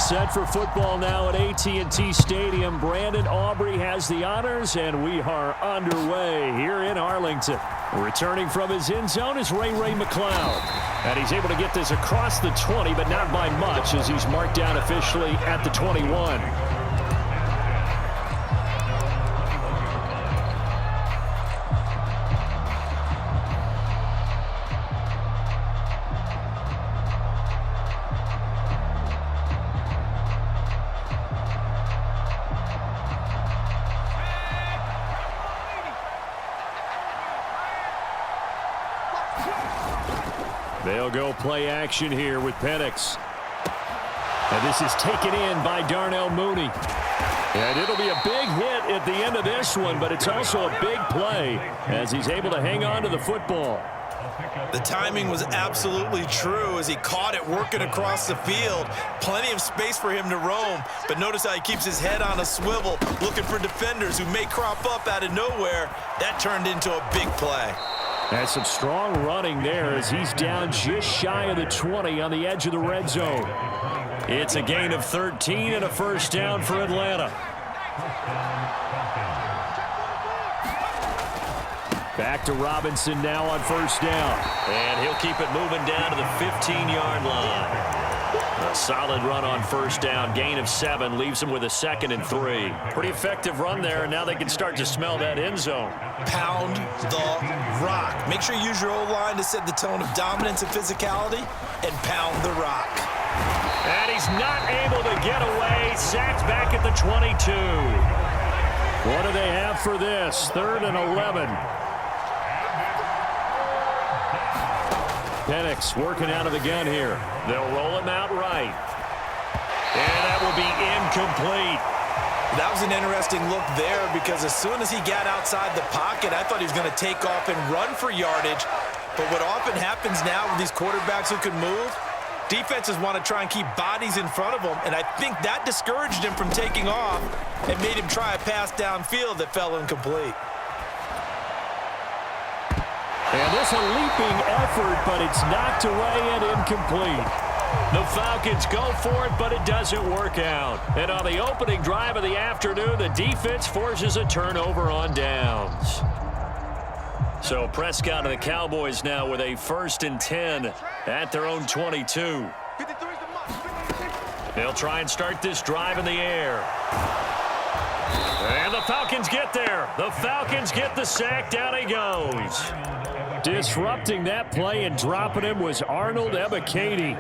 set for football now at AT&T Stadium. Brandon Aubrey has the honors, and we are underway here in Arlington. Returning from his end zone is Ray McLeod. And he's able to get this across the 20, but not by much, as he's marked down officially at the 21. They'll go play action here with Penix. And this is taken in by Darnell Mooney. And it'll be a big hit at the end of this one, but it's also a big play as he's able to hang on to the football. The timing was absolutely true as he caught it working across the field. Plenty of space for him to roam, but notice how he keeps his head on a swivel, looking for defenders who may crop up out of nowhere. That turned into a big play. And some strong running there as he's down just shy of the 20 on the edge of the red zone. It's a gain of 13 and a first down for Atlanta. Back to Robinson now on first down. And he'll keep it moving down to the 15-yard line. A solid run on first down. Gain of 7 leaves him with a 2nd and 3. Pretty effective run there, and now they can start to smell that end zone. Pound the rock. Make sure you use your O-line to set the tone of dominance and physicality, and pound the rock. And he's not able to get away. Sacked back at the 22. What do they have for this? 3rd and 11. Penix working out of the gun here. They'll roll him out right. And that will be incomplete. That was an interesting look there because as soon as he got outside the pocket, I thought he was going to take off and run for yardage. But what often happens now with these quarterbacks who can move, defenses want to try and keep bodies in front of them, and I think that discouraged him from taking off and made him try a pass downfield that fell incomplete. And this a leaping effort, but it's knocked away and incomplete. The Falcons go for it, but it doesn't work out. And on the opening drive of the afternoon, the defense forces a turnover on downs. So Prescott and the Cowboys now with a 1st and 10 at their own 22. They'll try and start this drive in the air. And the Falcons get there. The Falcons get the sack. Down he goes. Disrupting that play and dropping him was Arnold Ebiketie.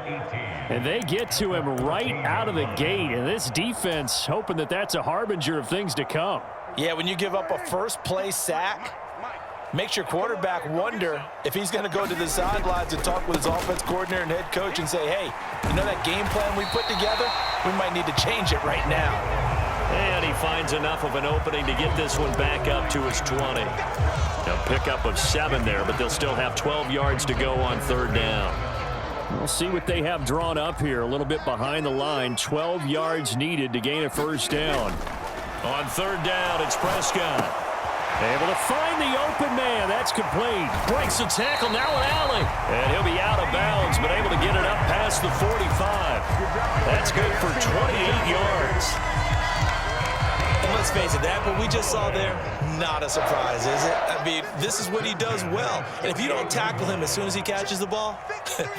And they get to him right out of the gate. And this defense hoping that that's a harbinger of things to come. Yeah, when you give up a first-play sack, makes your quarterback wonder if he's going to go to the sidelines and talk with his offense coordinator and head coach and say, hey, you know that game plan we put together? We might need to change it right now. And he finds enough of an opening to get this one back up to his 20. A pickup of 7 there, but they'll still have 12 yards to go on 3rd down. We'll see what they have drawn up here. A little bit behind the line. 12 yards needed to gain a first down. On 3rd down, it's Prescott. Able to find the open man. That's complete. Breaks the tackle. Now an alley. And he'll be out of bounds, but able to get it up past the 45. That's good for 28 yards. And let's face it, that what we just saw there, not a surprise, is it? I mean, this is what he does well. And if you don't tackle him as soon as he catches the ball,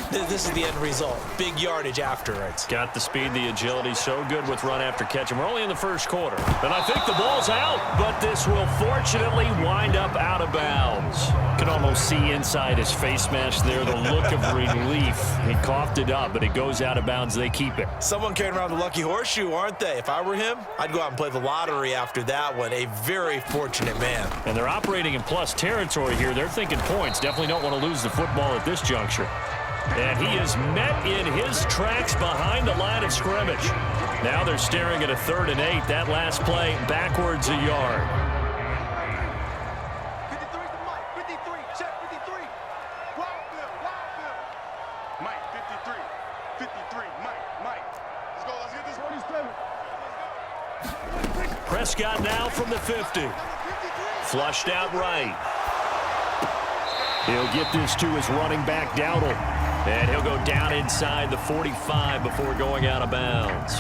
this is the end result. Big yardage afterwards. Got the speed, the agility, so good with run after catch. And we're only in the 1st quarter. And I think the ball's out, but this will fortunately wind up out of bounds. Can almost see inside his face mask there, the look of relief. He coughed it up, but it goes out of bounds. They keep it. Someone carrying around the lucky horseshoe, aren't they? If I were him, I'd go out and play the lottery after that one. A very fortunate man. And they're operating in plus territory here. They're thinking points. Definitely don't want to lose the football at this juncture. And he is met in his tracks behind the line of scrimmage. Now they're staring at a 3rd and 8. That last play backwards a yard. 53 to Mike. 53. Check 53. Wild Mike 53. 53. Mike. Let's go. Let's get this one. Prescott now from the 50. Flushed out right. He'll get this to his running back, Dowdle. And he'll go down inside the 45 before going out of bounds.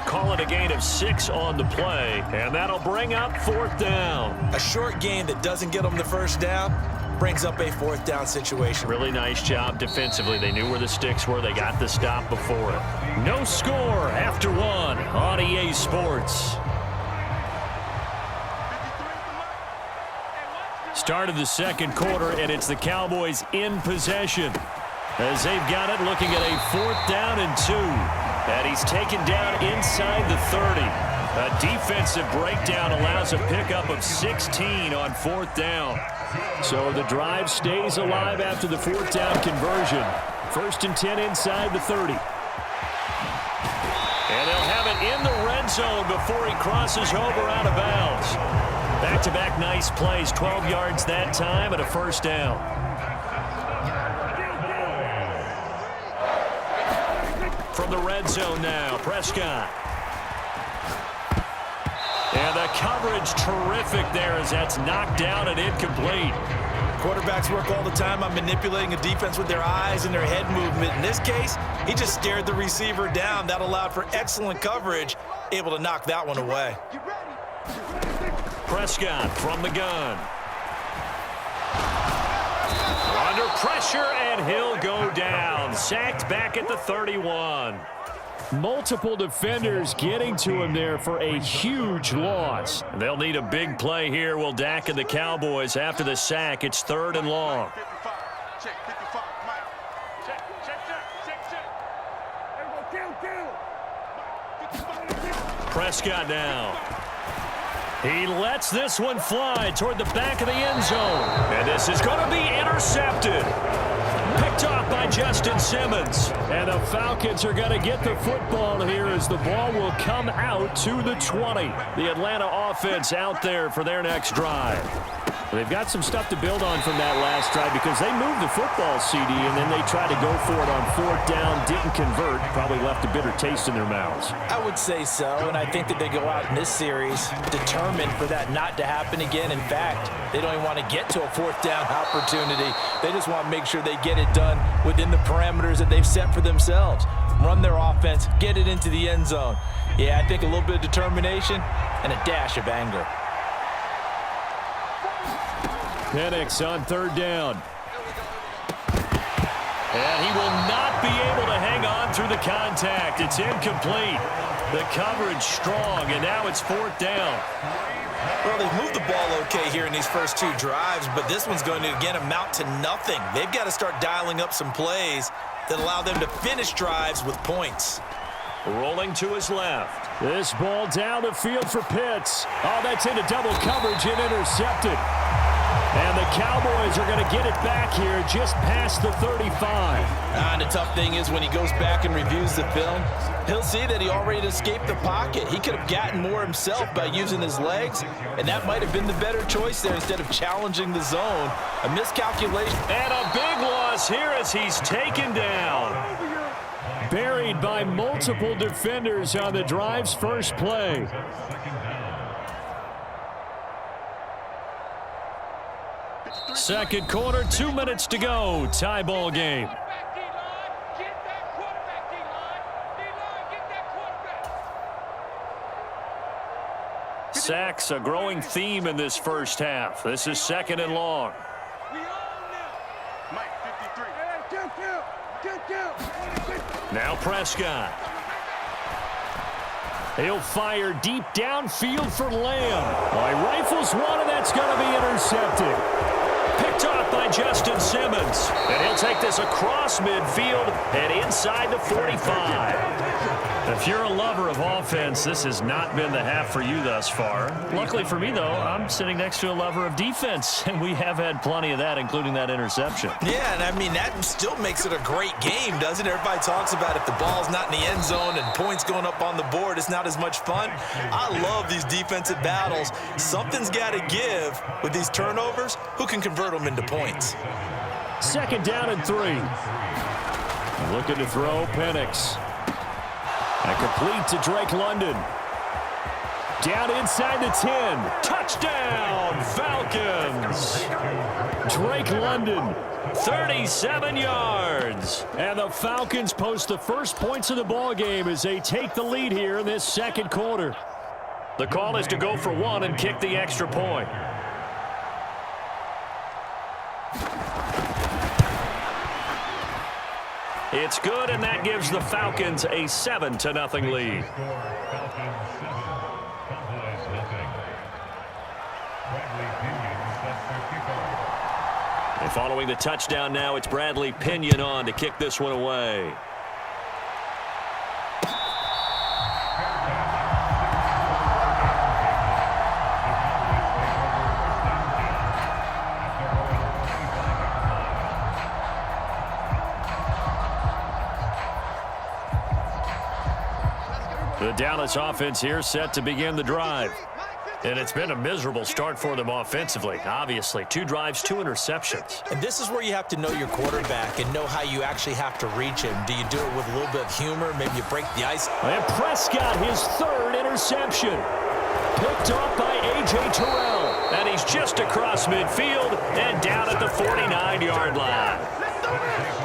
Call it a gain of 6 on the play, and that'll bring up 4th down. A short gain that doesn't get them the first down brings up a 4th down situation. Really nice job defensively. They knew where the sticks were. They got the stop before it. No score after 1 on EA Sports. Start of the second quarter, and it's the Cowboys in possession. As they've got it, looking at a 4th down and 2. And he's taken down inside the 30. A defensive breakdown allows a pickup of 16 on 4th down. So the drive stays alive after the 4th down conversion. 1st and 10 inside the 30. And they'll have it in the red zone before he crosses over out of bounds. Back-to-back nice plays, 12 yards that time and a 1st down. From the red zone now, Prescott. And the coverage terrific there as that's knocked down and incomplete. Quarterbacks work all the time on manipulating a defense with their eyes and their head movement. In this case, he just stared the receiver down. That allowed for excellent coverage, able to knock that one away. Prescott from the gun. Under pressure, and he'll go down. Sacked back at the 31. Multiple defenders getting to him there for a huge loss. They'll need a big play here, will Dak and the Cowboys. After the sack, it's 3rd and long. Prescott now. He lets this one fly toward the back of the end zone. And this is going to be intercepted. Picked off by Justin Simmons. And the Falcons are going to get the football here as the ball will come out to the 20. The Atlanta offense out there for their next drive. They've got some stuff to build on from that last drive because they moved the football, CD, and then they tried to go for it on 4th down, didn't convert, probably left a bitter taste in their mouths. I would say so, and I think that they go out in this series determined for that not to happen again. In fact, they don't even want to get to a 4th down opportunity. They just want to make sure they get it done within the parameters that they've set for themselves. Run their offense, get it into the end zone. Yeah, I think a little bit of determination and a dash of anger. Penix on 3rd down. And he will not be able to hang on through the contact. It's incomplete. The coverage strong, and now it's 4th down. Well, they've moved the ball okay here in these first 2 drives, but this one's going to, again, amount to nothing. They've got to start dialing up some plays that allow them to finish drives with points. Rolling to his left. This ball down the field for Pitts. Oh, that's into double coverage and intercepted. And the Cowboys are going to get it back here just past the 35. And the tough thing is when he goes back and reviews the film, he'll see that he already escaped the pocket. He could have gotten more himself by using his legs, and that might have been the better choice there instead of challenging the zone. A miscalculation. And a big loss here as he's taken down. Buried by multiple defenders on the drive's first play. Second quarter, 2 minutes to go. Tie ball game. Sacks, a growing theme in this first half. This is 2nd and long. Now Prescott. He'll fire deep downfield for Lamb. Well, he rifles one, and that's going to be intercepted. Picked off by Justin Simmons. And he'll take this across midfield and inside the 45. If you're a lover of offense, this has not been the half for you thus far. Luckily for me, though, I'm sitting next to a lover of defense, and we have had plenty of that, including that interception. Yeah, and I mean, that still makes it a great game, doesn't it? Everybody talks about if the ball's not in the end zone and points going up on the board, it's not as much fun. I love these defensive battles. Something's got to give with these turnovers. Who can convert them into points? 2nd down and 3. Looking to throw, Penix. And complete to Drake London. Down inside the 10. Touchdown, Falcons. Drake London, 37 yards. And the Falcons post the first points of the ballgame as they take the lead here in this second quarter. The call is to go for one and kick the extra point. It's good, and that gives the Falcons a 7-0 lead. And following the touchdown now, it's Bradley Pinion on to kick this one away. The Dallas offense here set to begin the drive. And it's been a miserable start for them offensively. Obviously, 2 drives, 2 interceptions. And this is where you have to know your quarterback and know how you actually have to reach him. Do you do it with a little bit of humor? Maybe you break the ice. And Prescott, his 3rd interception. Picked off by A.J. Terrell. And he's just across midfield and down at the 49-yard line.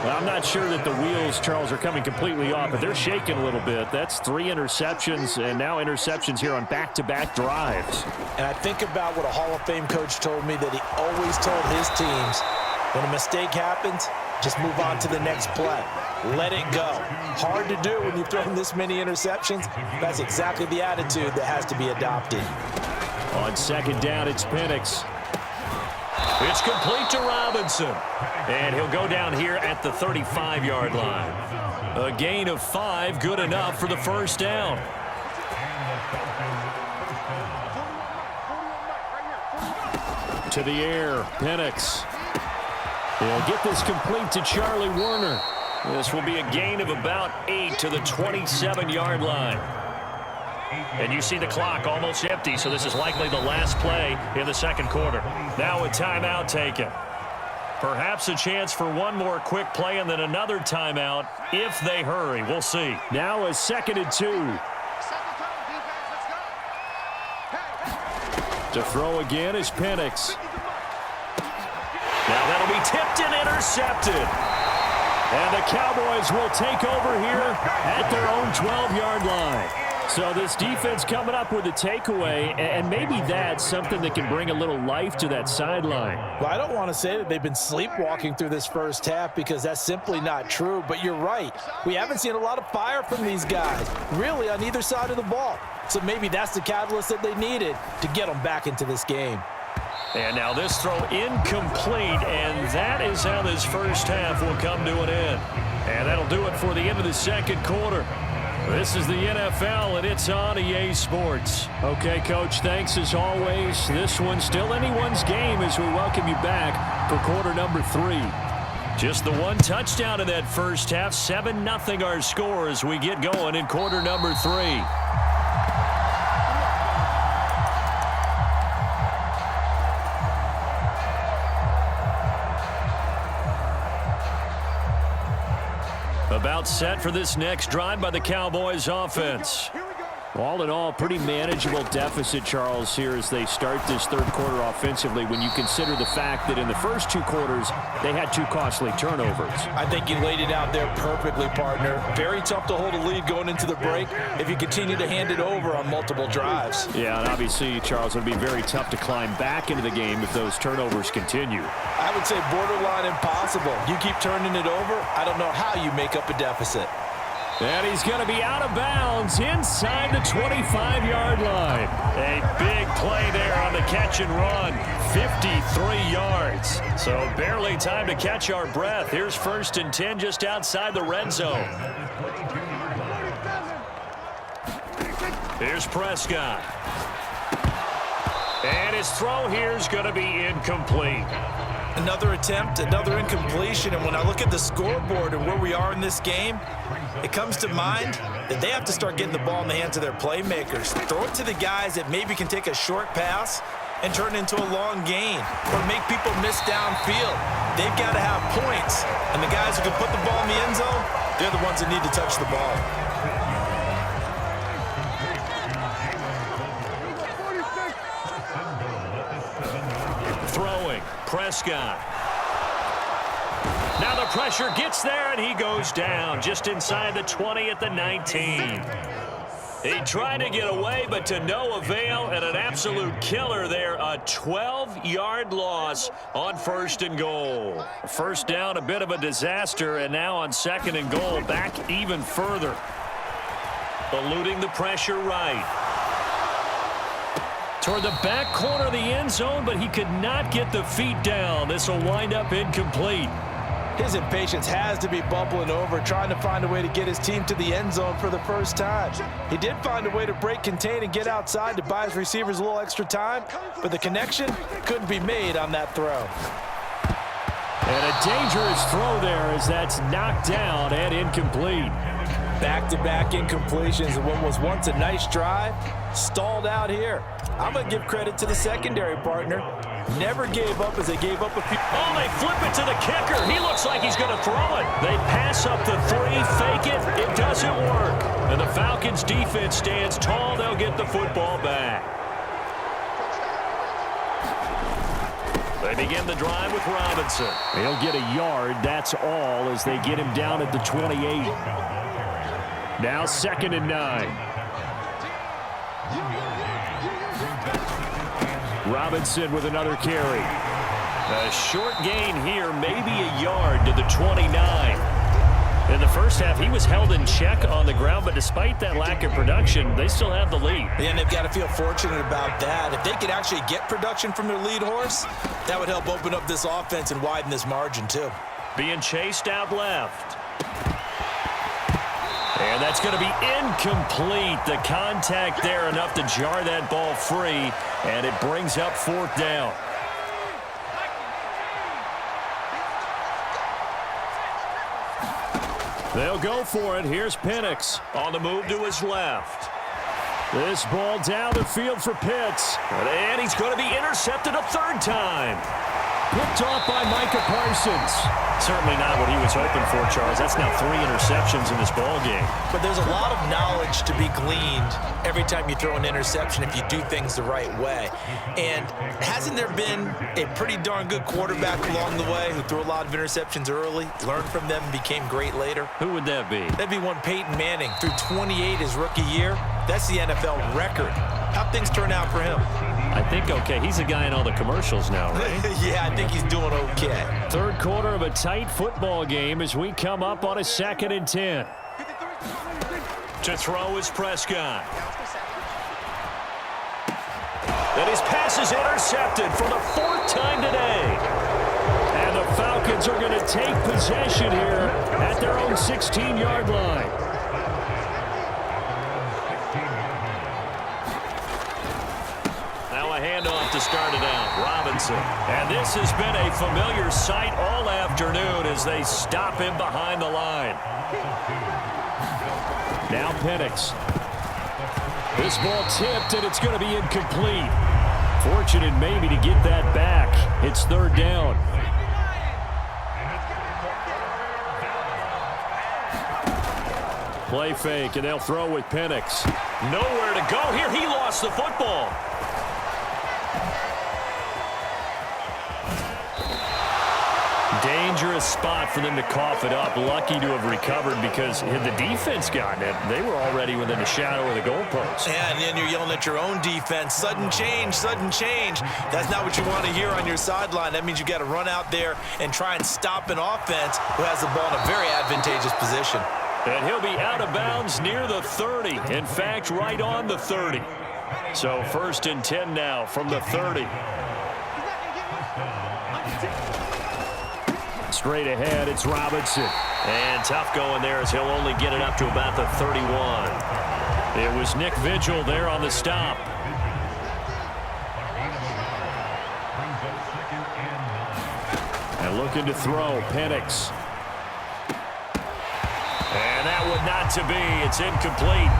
Well, I'm not sure that the wheels, Charles, are coming completely off, but they're shaking a little bit. That's 3 interceptions, and now interceptions here on back-to-back drives. And I think about what a Hall of Fame coach told me, that he always told his teams, when a mistake happens, just move on to the next play. Let it go. Hard to do when you've thrown this many interceptions. That's exactly the attitude that has to be adopted. On second down, it's Penix. It's complete to Robinson. And he'll go down here at the 35-yard line. A gain of 5, good enough for the first down. To the air, Penix. He'll get this complete to Charlie Warner. This will be a gain of about 8 to the 27-yard line. And you see the clock almost empty, so this is likely the last play in the second quarter. Now a timeout taken. Perhaps a chance for one more quick play and then another timeout if they hurry. We'll see. Now a 2nd and 2. To throw again is Penix. Now that'll be tipped and intercepted. And the Cowboys will take over here at their own 12-yard line. So this defense coming up with a takeaway, and maybe that's something that can bring a little life to that sideline. Well, I don't want to say that they've been sleepwalking through this first half, because that's simply not true, but you're right. We haven't seen a lot of fire from these guys, really, on either side of the ball. So maybe that's the catalyst that they needed to get them back into this game. And now this throw incomplete, and that is how this first half will come to an end. And that'll do it for the end of the second quarter. This is the NFL, and it's on EA Sports. Okay, Coach, thanks as always. This one's still anyone's game as we welcome you back for quarter number 3. Just the one touchdown in that first half, 7-0 our score as we get going in quarter number 3. About set for this next drive by the Cowboys offense. All in all, pretty manageable deficit, Charles, here as they start this third quarter offensively when you consider the fact that in the first 2 quarters, they had 2 costly turnovers. I think you laid it out there perfectly, partner. Very tough to hold a lead going into the break if you continue to hand it over on multiple drives. Yeah, and obviously, Charles, it would be very tough to climb back into the game if those turnovers continue. I would say borderline impossible. You keep turning it over, I don't know how you make up a deficit. And he's going to be out of bounds inside the 25-yard line. A big play there on the catch and run. 53 yards. So barely time to catch our breath. Here's 1st and 10 just outside the red zone. Here's Prescott. And his throw here is going to be incomplete. Another attempt, another incompletion, and when I look at the scoreboard and where we are in this game, it comes to mind that they have to start getting the ball in the hands of their playmakers. Throw it to the guys that maybe can take a short pass and turn it into a long gain or make people miss downfield. They've got to have points, and the guys who can put the ball in the end zone, they're the ones that need to touch the ball. Prescott. Now the pressure gets there, and he goes down just inside the 20 at the 19. He tried to get away, but to no avail, and an absolute killer there. A 12-yard loss on 1st and goal. First down, a bit of a disaster, and now on 2nd and goal, back even further. Eluding the pressure right. Toward the back corner of the end zone, but he could not get the feet down. This will wind up incomplete. His impatience has to be bubbling over, trying to find a way to get his team to the end zone for the first time. He did find a way to break contain and get outside to buy his receivers a little extra time, but the connection couldn't be made on that throw. And a dangerous throw there as that's knocked down and incomplete. Back-to-back incompletions of what was once a nice drive, stalled out here. I'm going to give credit to the secondary partner. Never gave up as they gave up a few. Oh, they flip it to the kicker. He looks like he's going to throw it. They pass up the 3, fake it. It doesn't work. And the Falcons defense stands tall. They'll get the football back. They begin the drive with Robinson. He'll get a yard. That's all as they get him down at the 28. Now 2nd and 9. Robinson with another carry. A short gain here, maybe a yard to the 29. In the first half, he was held in check on the ground, but despite that lack of production, they still have the lead. And they've got to feel fortunate about that. If they could actually get production from their lead horse, that would help open up this offense and widen this margin too. Being chased out left. And that's going to be incomplete. The contact there enough to jar that ball free, and it brings up 4th down. They'll go for it. Here's Penix on the move to his left. This ball down the field for Pitts. And he's going to be intercepted a 3rd time. Picked off by Micah Parsons. Certainly not what he was hoping for, Charles. That's now 3 interceptions in this ball game. But there's a lot of knowledge to be gleaned every time you throw an interception if you do things the right way. And hasn't there been a pretty darn good quarterback along the way who threw a lot of interceptions early, learned from them, and became great later? Who would that be? That'd be one Peyton Manning. Threw 28 his rookie year. That's the NFL record. How'd things turn out for him? I think okay. He's a guy in all the commercials now, right? Yeah, I think he's doing okay. 3rd quarter of a tight football game as we come up on a 2nd and 10. To throw is Prescott. And his pass is intercepted for the 4th time today. And the Falcons are going to take possession here at their own 16-yard line. Handoff to start it out. Robinson. And this has been a familiar sight all afternoon as they stop him behind the line. Now Penix. This ball tipped, and it's going to be incomplete. Fortunate maybe to get that back. It's 3rd down. Play fake, and they'll throw with Penix. Nowhere to go here. He lost the football. Dangerous spot for them to cough it up. Lucky to have recovered because had the defense gotten it, they were already within the shadow of the goalpost. Yeah, and then you're yelling at your own defense. Sudden change, sudden change. That's not what you want to hear on your sideline. That means you got to run out there and try and stop an offense who has the ball in a very advantageous position. And he'll be out of bounds near the 30. In fact, right on the 30. So 1st and 10 now from the 30. Straight ahead, it's Robinson. And tough going there as he'll only get it up to about the 31. It was Nick Vigil there on the stop. And looking to throw, Penix. And that would not to be. It's incomplete.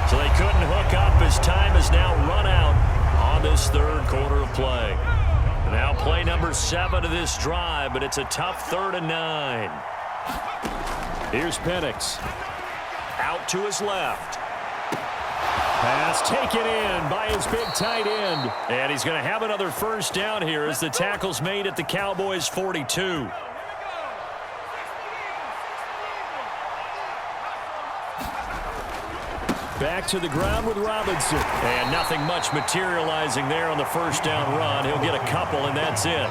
So they couldn't hook up as time has now run out on this 3rd quarter of play. Now play number 7 of this drive, but it's a tough 3rd and 9. Here's Penix. Out to his left. Pass taken in by his big tight end. And he's going to have another first down here as the tackle's made at the Cowboys' 42. Back to the ground with Robinson. And nothing much materializing there on the first down run. He'll get a couple, and that's it.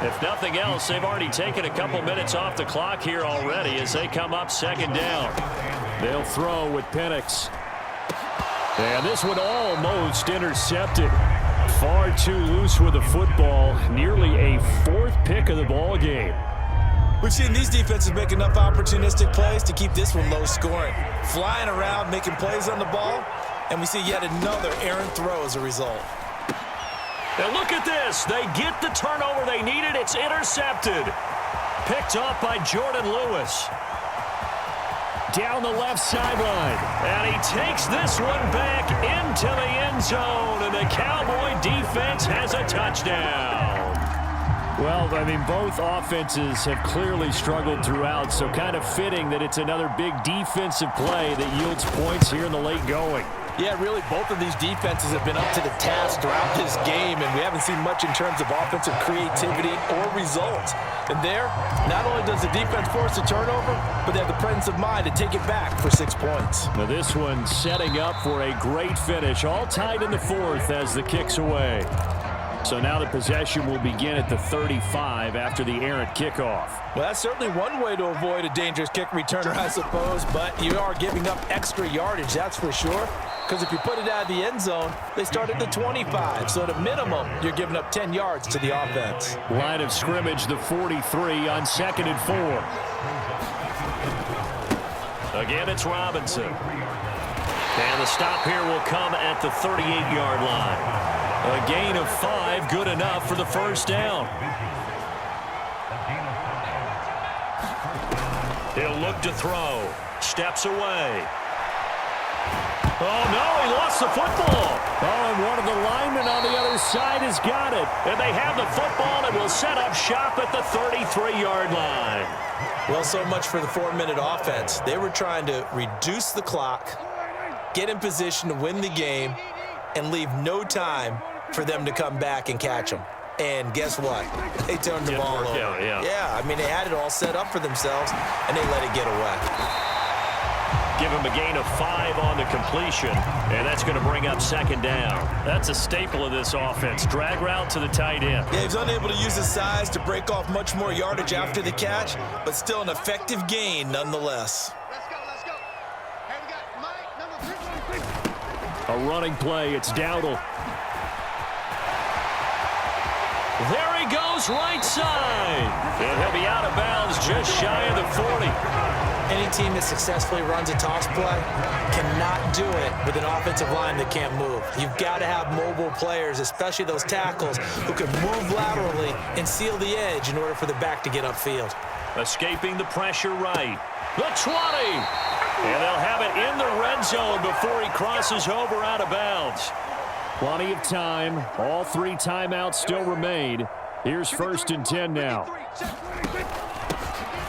If nothing else, they've already taken a couple minutes off the clock here already as they come up second down. They'll throw with Penix. And this one almost intercepted. Far too loose with the football. Nearly a fourth pick of the ball game. We've seen these defenses make enough opportunistic plays to keep this one low scoring. Flying around, making plays on the ball, and we see yet another errant throw as a result. And look at this. They get the turnover they needed. It's intercepted. Picked off by Jordan Lewis. Down the left sideline. And he takes this one back into the end zone. And the Cowboy defense has a touchdown. Well, I mean, both offenses have clearly struggled throughout, so kind of fitting that it's another big defensive play that yields points here in the late going. Yeah, really, both of these defenses have been up to the task throughout this game, and we haven't seen much in terms of offensive creativity or results. And there, not only does the defense force a turnover, but they have the presence of mind to take it back for 6 points. Now this one setting up for a great finish, all tied in the fourth as the kick's away. So now the possession will begin at the 35 after the errant kickoff. Well, that's certainly one way to avoid a dangerous kick returner, I suppose, but you are giving up extra yardage, that's for sure. Because if you put it out of the end zone, they start at the 25. So at a minimum, you're giving up 10 yards to the offense. Line of scrimmage, the 43 on 2nd and 4. Again, it's Robinson. And the stop here will come at the 38-yard line. A gain of 5, good enough for the first down. He'll look to throw. Steps away. Oh, no, he lost the football. Oh, and one of the linemen on the other side has got it. And they have the football and will set up shop at the 33-yard line. Well, so much for the 4-minute offense. They were trying to reduce the clock, get in position to win the game, and leave no time for them to come back and catch them. And guess what? They turned the ball over. Yeah, I mean, they had it all set up for themselves, and they let it get away. Give him a gain of 5 on the completion, and that's going to bring up second down. That's a staple of this offense. Drag route to the tight end. Yeah, he's unable to use his size to break off much more yardage after the catch, but still an effective gain nonetheless. Let's go, let's go. Hey, we got Mike, number 3. A running play. It's Dowdle. There he goes, right side. And he'll be out of bounds just shy of the 40. Any team that successfully runs a toss play cannot do it with an offensive line that can't move. You've got to have mobile players, especially those tackles, who can move laterally and seal the edge in order for the back to get upfield. Escaping the pressure right. The 20. And they'll have it in the red zone before he crosses over out of bounds. Plenty of time. All 3 timeouts still remain. Here's 1st and 10 now.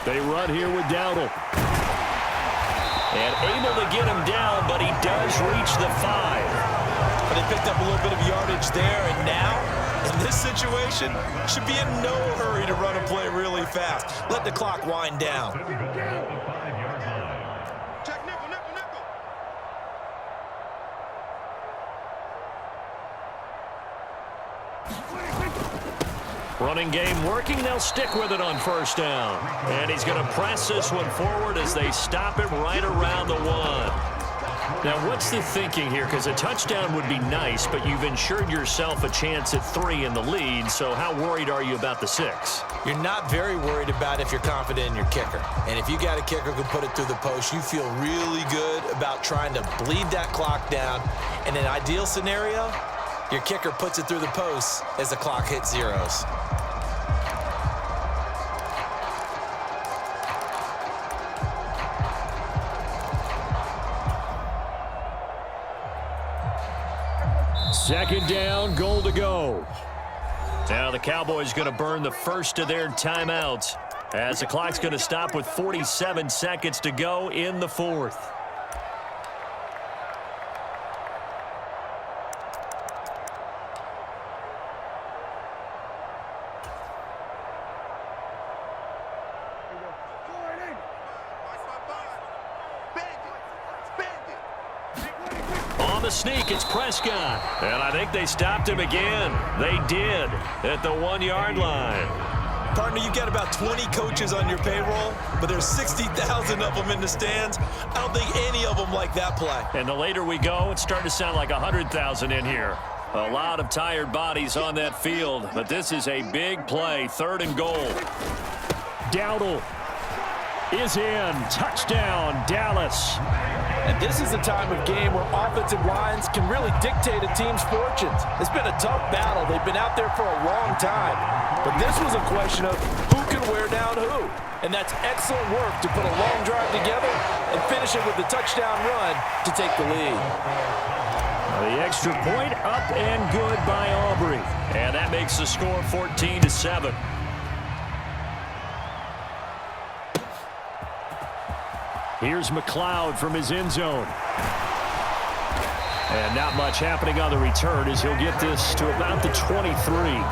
They run here with Dowdle. And able to get him down, but he does reach the 5. But they picked up a little bit of yardage there, and now, in this situation, should be in no hurry to run a play really fast. Let the clock wind down. Check nickel, nickel, nickel. Running game working. They'll stick with it on first down. And he's going to press this one forward as they stop him right around the 1. Now, what's the thinking here? Because a touchdown would be nice, but you've ensured yourself a chance at 3 in the lead, so how worried are you about the 6? You're not very worried about if you're confident in your kicker. And if you got a kicker who can put it through the post, you feel really good about trying to bleed that clock down. In an ideal scenario, your kicker puts it through the post as the clock hits zeros. Second down, goal to go. Now the Cowboys going to burn the first of their timeouts as the clock's going to stop with 47 seconds to go in the 4th. the sneak. It's Prescott. And I think they stopped him again. They did at the 1-yard line. Partner, you've got about 20 coaches on your payroll, but there's 60,000 of them in the stands. I don't think any of them like that play. And the later we go, it's starting to sound like 100,000 in here. A lot of tired bodies on that field, but this is a big play. 3rd and goal. Dowdle is in. Touchdown, Dallas. And this is a time of game where offensive lines can really dictate a team's fortunes. It's been a tough battle. They've been out there for a long time. But this was a question of who can wear down who. And that's excellent work to put a long drive together and finish it with a touchdown run to take the lead. The extra point up and good by Aubrey. And that makes the score 14-7. Here's McLeod from his end zone. And not much happening on the return as he'll get this to about the 23.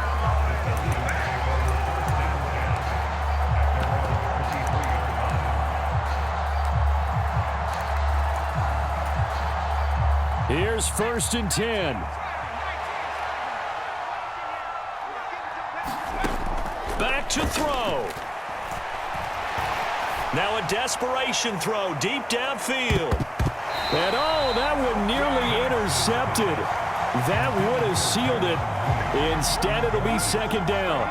Here's 1st and 10. Back to throw. Now a desperation throw deep downfield. And oh, that one nearly intercepted. That would have sealed it. Instead, it'll be 2nd down.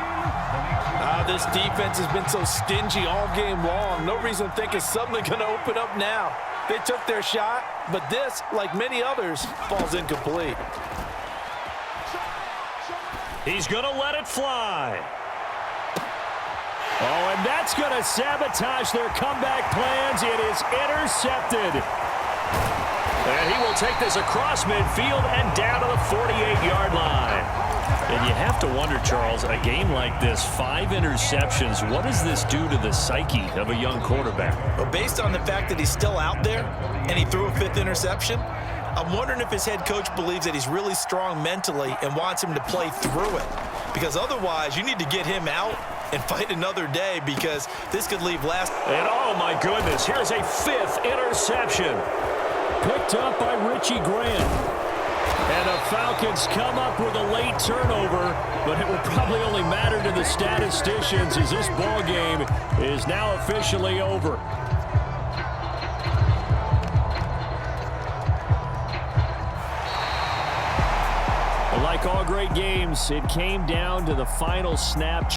This defense has been so stingy all game long. No reason to think it's suddenly going to open up now. They took their shot, but this, like many others, falls incomplete. He's going to let it fly. Oh, and that's going to sabotage their comeback plans. It is intercepted. And he will take this across midfield and down to the 48-yard line. And you have to wonder, Charles, a game like this, 5 interceptions, what does this do to the psyche of a young quarterback? Well, based on the fact that he's still out there and he threw a 5th interception, I'm wondering if his head coach believes that he's really strong mentally and wants him to play through it. Because otherwise, you need to get him out and fight another day because this could leave last. And oh my goodness, here's a 5th interception. Picked up by Richie Grant. And the Falcons come up with a late turnover, but it will probably only matter to the statisticians as this ball game is now officially over. Like all great games, it came down to the final snap.